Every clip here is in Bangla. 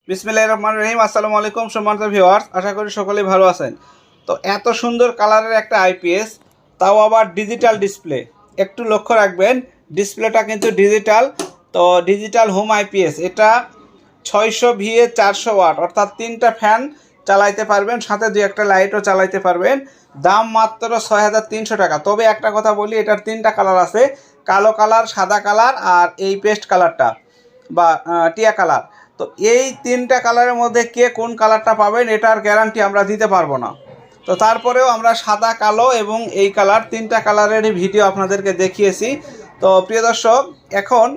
বিসমিল্লাহির রহমানির রহিম। আসসালামু আলাইকুম সম্মানিত ভিউয়ার্স, আশা করি সকলেই ভালো আছেন। তো এত সুন্দর কালারের একটা আইপিএস, তাও আবার ডিজিটাল ডিসপ্লে। একটু লক্ষ্য রাখবেন, ডিসপ্লেটা কিন্তু ডিজিটাল। তো ডিজিটাল হোম আইপিএস, এটা 600 ভিএ 400 ওয়াট, অর্থাৎ 3টা ফ্যান চালাইতে পারবেন, সাথে 2-1টা লাইটও চালাইতে পারবেন। দাম মাত্র 6300 টাকা। তবে একটা কথা বলি, এটার 3টা কালার আছে, কালো কালার, সাদা কালার আর এই পেস্ট কালারটা বা টিয়া কালার। তো এই 3টা কালারের মধ্যে কে কোন কালারটা পাবেন এটার গ্যারান্টি আমরা দিতে পারবো না। তো তারপরেও আমরা সাদা, কালো এবং এই কালার 3টা কালারেরই ভিডিও আপনাদেরকে দেখিয়েছি। তো প্রিয় দর্শক, এখন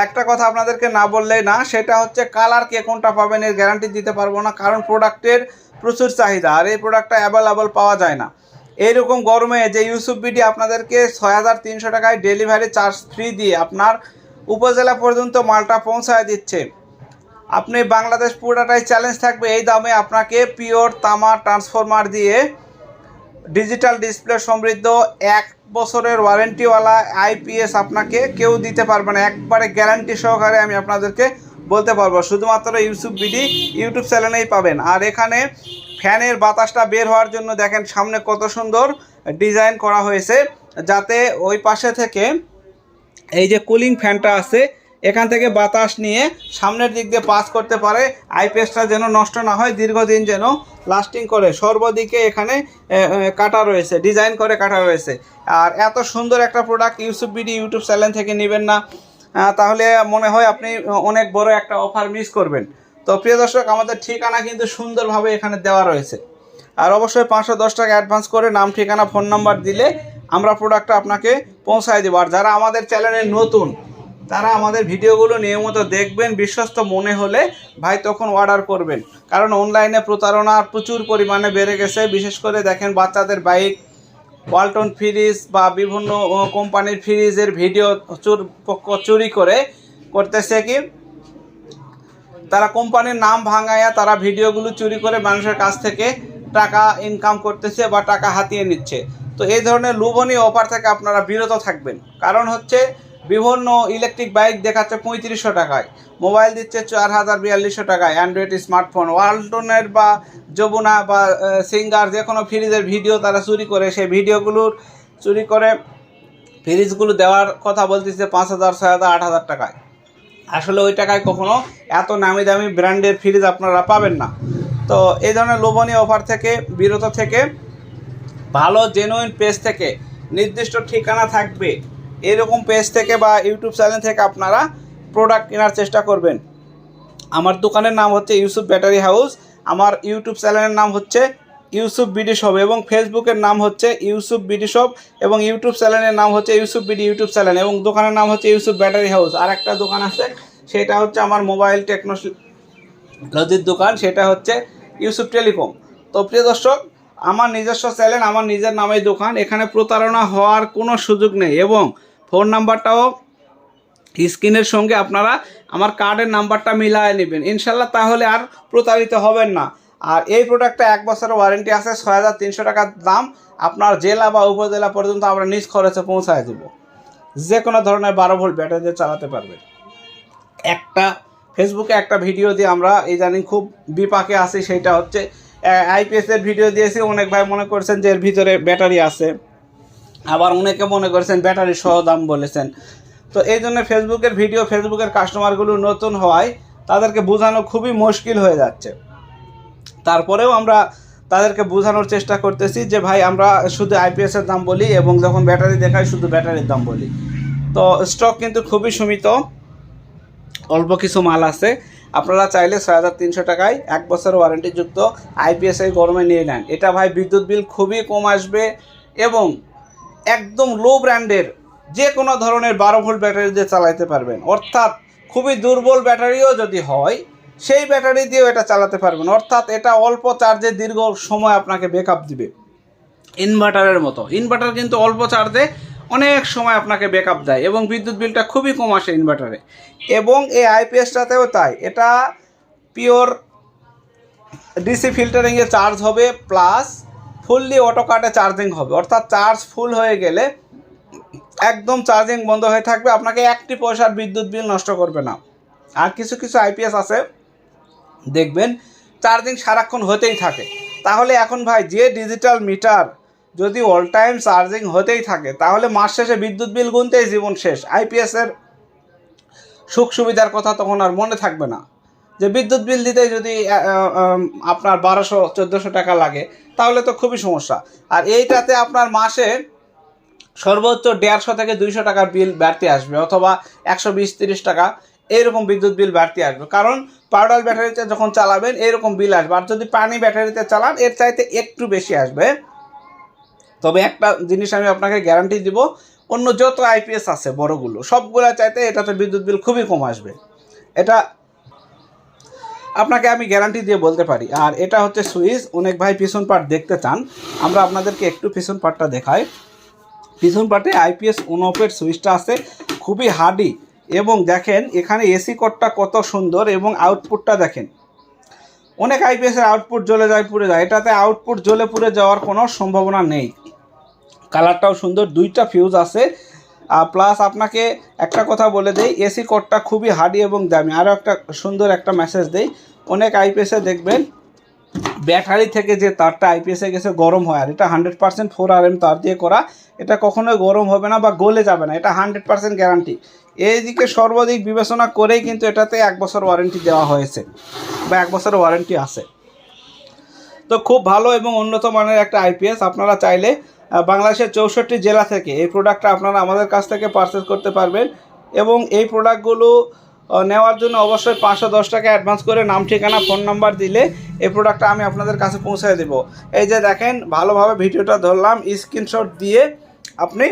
একটা কথা আপনাদেরকে না বললেই না, সেটা হচ্ছে কালার কে কোনটা পাবেন এর গ্যারান্টি দিতে পারবো না, কারণ প্রোডাক্টের প্রচুর চাহিদা আর এই প্রোডাক্টটা অ্যাভেলেবল পাওয়া যায় না। এইরকম গরমে যে ইউসুফ বিডি আপনাদেরকে 6300 টাকায় ডেলিভারি চার্জ ফ্রি দিয়ে আপনার উপজেলা পর্যন্ত মালটা পৌঁছায় দিচ্ছে। আপনি বাংলাদেশ পুরোটাই চ্যালেঞ্জ থাকবে, এই দামে আপনাকে পিওর তামা ট্রান্সফরমার দিয়ে ডিজিটাল ডিসপ্লে সমৃদ্ধ 1 বছরের ওয়ারেন্টিওয়ালা আইপিএস আপনাকে কেউ দিতে পারবে না। একবারে গ্যারান্টি সহকারে আমি আপনাদেরকে বলতে পারবো, শুধুমাত্র ইউসুফ বিডি ইউটিউব চ্যানেলেই পাবেন। আর এখানে ফ্যানের বাতাসটা বের হওয়ার জন্য দেখেন সামনে কত সুন্দর ডিজাইন করা হয়েছে, যাতে ওই পাশে থেকে এই যে কুলিং ফ্যানটা আছে এখান থেকে বাতাস নিয়ে সামনের দিক দিয়ে পাস করতে পারে, আইপিএসটা যেন নষ্ট না হয়, দীর্ঘদিন যেন লাস্টিং করে। সর্বদিকে এখানে কাটা রয়েছে, ডিজাইন করে কাটা রয়েছে। আর এত সুন্দর একটা product Yusuf BD YouTube channel থেকে নেবেন না, তাহলে মনে হয় আপনি অনেক বড় একটা অফার মিস করবেন। তো প্রিয় দর্শক, আমাদের ঠিকানা কিন্তু সুন্দরভাবে এখানে দেওয়া রয়েছে। আর অবশ্যই 510 টাকা অ্যাডভান্স করে নাম, ঠিকানা, ফোন নাম্বার দিলে আমরা প্রোডাক্টটা আপনাকে পৌঁছায় দেবো। আর যারা আমাদের চ্যানেলে নতুন, তারা আমাদের ভিডিওগুলো নিয়মিত দেখবেন, বিশ্বস্ত মনে হলে ভাই তখন অর্ডার করবেন, কারণ অনলাইনে প্রতারণা প্রচুর পরিমাণে বেড়ে গেছে। বিশেষ করে দেখেন বাচ্চাদের বাইক, ওয়ালটন ফ্রিজ বা বিভিন্ন কোম্পানির ফ্রিজের ভিডিও চুরি করতেছে কি, তারা কোম্পানির নাম ভাঙায়া তারা ভিডিওগুলো চুরি করে মানুষের কাছ থেকে টাকা ইনকাম করতেছে বা টাকা হাতিয়ে নিচ্ছে। তো এই ধরনের লোভনীয় অফার থেকে আপনারা বিরত থাকবেন, কারণ হচ্ছে বিভিন্ন ইলেকট্রিক বাইক দেখাচ্ছে 3500 টাকায়, মোবাইল দিচ্ছে 4042 টাকায়, অ্যান্ড্রয়েড স্মার্টফোন, ওয়ালটনের বা যমুনা বা সিঙ্গার যে কোনো ফ্রিজের ভিডিও তারা চুরি করে, সেই ভিডিওগুলোর চুরি করে ফ্রিজগুলো দেওয়ার কথা বলতেছে 5000, 6000, 8000 টাকায়। আসলে ওই টাকায় কখনো এত নামি দামি ব্র্যান্ডের ফ্রিজ আপনারা পাবেন না। তো এই ধরনের লোভনীয় অফার থেকে বিরত থেকে ভালো জেনুইন পেজ থেকে, নির্দিষ্ট ঠিকানা থাকবে এরকম পেজ থেকে বা ইউটিউব চ্যানেল থেকে আপনারা প্রোডাক্ট কেনার চেষ্টা করবেন। আমার দোকানের নাম হচ্ছে ইউসুফ ব্যাটারি হাউস, আমার ইউটিউব চ্যানেলের নাম হচ্ছে ইউসুফ বিডি শপ, এবং ফেসবুকের নাম হচ্ছে ইউসুফ বিডি শপ, এবং ইউটিউব চ্যানেলের নাম হচ্ছে ইউসুফ বিডি ইউটিউব চ্যানেল, এবং দোকানের নাম হচ্ছে ইউসুফ ব্যাটারি হাউস। আর একটা দোকান আছে, সেটা হচ্ছে আমার মোবাইল টেকনোলজির দোকান, সেটা হচ্ছে ইউসুফ টেলিকম। তো প্রিয় দর্শক, আমার নিজস্ব চ্যানেল, আমার নিজের নামেই দোকান, এখানে প্রতারণা হওয়ার কোনো সুযোগ নেই, এবং ফোন নাম্বারটাও স্ক্রিনের সঙ্গে আপনারা আমার কার্ডের নাম্বারটা মিলায় নেবেন ইনশাল্লাহ, তাহলে আর প্রতারিত হবেন না। আর এই প্রোডাক্টটা 1 বছরের ওয়ারেন্টি আছে, 6300 টাকার দাম। আপনার জেলা বা উপজেলা পর্যন্ত আমরা নিজ খরচে পৌঁছায় দেব। যে কোনো ধরনের 12 ভোল্ট ব্যাটারি দিয়ে চালাতে পারবে। একটা ফেসবুকে একটা ভিডিও দিয়ে আমরা ইদানিং খুব বিপাকে আছি, সেইটা হচ্ছে আইপিএসের ভিডিও দিয়েছি। অনেক ভাই মনে করছেন যে এর ভিতরে ব্যাটারি আছে, আবার অনেকে মনে করছেন ব্যাটারি সহ দাম বলেছেন। তো এই জন্য ফেসবুকের কাস্টমারগুলো নতুন হওয়ায় তাদেরকে বোঝানো খুবই মুশকিল হয়ে যাচ্ছে। তারপরেও আমরা তাদেরকে বোঝানোর চেষ্টা করতেছি যে ভাই, আমরা শুধু আইপিএসের দাম বলি, এবং যখন ব্যাটারি দেখাই শুধু ব্যাটারির দাম বলি। তো স্টক কিন্তু খুবই সীমিত, অল্প কিছু মাল আছে। আপনারা চাইলে 6300 টাকায় 1 বছর ওয়ারেন্টিযুক্ত আইপিএস এই গরমে নিয়ে নেন। এটা ভাই বিদ্যুৎ বিল খুবই কম আসবে, এবং একদম লো ব্র্যান্ডের যে কোনো ধরনের 12 ভোল্ট ব্যাটারি দিয়ে চালাতে পারবেন। অর্থাৎ খুবই দুর্বল ব্যাটারিও যদি হয়, সেই ব্যাটারি দিয়েও এটা চালাতে পারবেন। অর্থাৎ এটা অল্প চার্জে দীর্ঘ সময় আপনাকে ব্যাকআপ দিবে, ইনভার্টারের মতো। ইনভার্টার কিন্তু অল্প চার্জে অনেক সময় আপনাকে ব্যাকআপ দেয়, এবং বিদ্যুৎ বিলটা খুবই কম আসে ইনভার্টারে। এবং এই আইপিএসটাতেও তাই, এটা পিওর ডিসি ফিল্টারিংয়ে চার্জ হবে, প্লাস ফুললি অটো কাটে চার্জিং হবে। অর্থাৎ চার্জ ফুল হয়ে গেলে একদম চার্জিং বন্ধ হয়ে থাকবে, আপনাকে 1টি পয়সার বিদ্যুৎ বিল নষ্ট করবে না। আর কিছু কিছু আইপিএস আছে দেখবেন চার্জিং সারাক্ষণ হতেই থাকে। তাহলে এখন ভাই যে ডিজিটাল মিটার যদি অল টাইম চার্জিং হতেই থাকে তাহলে মাস শেষে বিদ্যুৎ বিল গুনতেই জীবন শেষ। আইপিএসের সুখ সুবিধার কথা তখন আর মনে থাকবে না, যে বিদ্যুৎ বিল দিতেই যদি আপনার 1200-1400 টাকা লাগে তাহলে তো খুবই সমস্যা। আর এইটাতে আপনার মাসে সর্বোচ্চ 150 থেকে 200 টাকার বিল বাড়তি আসবে, অথবা 120-30 টাকা এইরকম বিদ্যুৎ বিল বাড়তি আসবে। কারণ পাউডার ব্যাটারিতে যখন চালাবেন এইরকম বিল আসবে, আর যদি পানি ব্যাটারিতে চালান এর চাইতে একটু বেশি আসবে। তবে একটা জিনিস আমি আপনাকে গ্যারান্টি দিব, অন্য যত আইপিএস আছে বড়গুলো সবগুলো চাইতে এটাতে বিদ্যুৎ বিল খুবই কম আসবে, এটা আপনাকে আমি গ্যারান্টি দিয়ে বলতে পারি। আর এটা হচ্ছে সুইচ। অনেক ভাই পিছন পার্ট দেখতে চান, আমরা আপনাদেরকে একটু পিছন পার্টটা দেখাই। পিছন পার্টে আইপিএস অন অফের সুইচটা আছে, খুবই হার্ডি। এবং দেখেন এখানে এসি কোডটা কত সুন্দর, এবং আউটপুটটা দেখেন। অনেক আইপিএসের আউটপুট জ্বলে যায় পুড়ে যায়, এটাতে আউটপুট জ্বলে পুড়ে যাওয়ার কোনো সম্ভাবনা নেই। কালারটাও সুন্দর, 2টা ফিউজ আছে। প্লাস আপনাকে একটা কথা বলে দেই, এসি কোডটা খুবই হার্ডি এবং দামি। আরও একটা সুন্দর একটা মেসেজ দেই, অনেক আইপিএসে দেখবেন ব্যাটারি থেকে যে তারটা আইপিএসে গেছে গরম হয়, আর এটা 100% 4RM তার দিয়ে করা, এটা কখনোই গরম হবে না বা গলে যাবে না, এটা 100% গ্যারান্টি। এইদিকে সর্বাধিক বিবেচনা করেই কিন্তু এটাতে 1 বছর ওয়ারেন্টি দেওয়া হয়েছে বা 1 বছরের ওয়ারেন্টি আছে। তো খুব ভালো এবং উন্নত মানের একটা আইপিএস। আপনারা চাইলে বাংলাদেশের 64 জেলা থেকে এই প্রোডাক্টটা আপনারা আমাদের কাছ থেকে পারচেস করতে পারবেন। এবং এই প্রোডাক্টগুলো নেওয়ার জন্য অবশ্যই 510 টাকা অ্যাডভান্স করে নাম ঠিকানা ফোন নাম্বার দিলে এই প্রোডাক্টটা আমি আপনাদের কাছে পৌঁছে দেব। এই যে দেখেন, ভালোভাবে ভিডিওটা ধরলাম, স্ক্রিনশট দিয়ে আপনি